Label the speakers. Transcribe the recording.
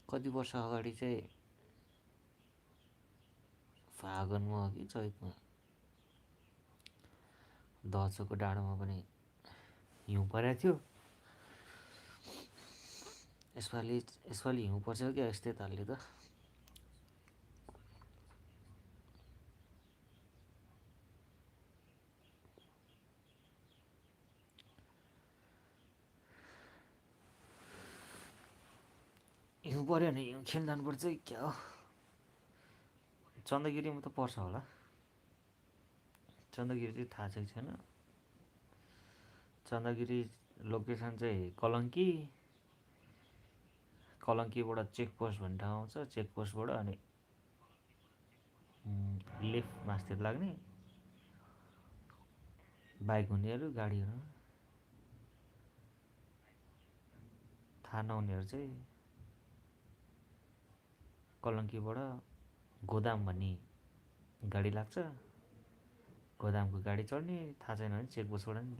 Speaker 1: कति वर्ष अगाडि चाहिँ फागुनमा हो कि चैतमा दहचोको डाँडोमा पनि हिउँ परेको थियो। यसपालि हिउँ पर्छ क्या यस्तै तालले त। हिउँ पऱ्यो भने हिउँ खेल्न जानुपर्छ कि क्या हो। चन्द्रगिरीमा त पर्छ होला, चन्द्रगिरी चाहिँ थाहा चाहिँ छैन। चन्द्रगिरी लोकेसन चाहिँ कलङ्कीबाट चेकपोस्ट भन्ने ठाउँ आउँछ। चेकपोस्टबाट अनि लेफ्ट मास्तिर लाग्ने, बाइक हुनेहरू गाडीहरू थाहा नहुनेहरू चाहिँ कलङ्कीबाट गोदाम भन्ने गाडी लाग्छ, गोदामको गाडी चढ्ने। थाहा छैन भने चेकपोस्टबाट नि लाग्छ।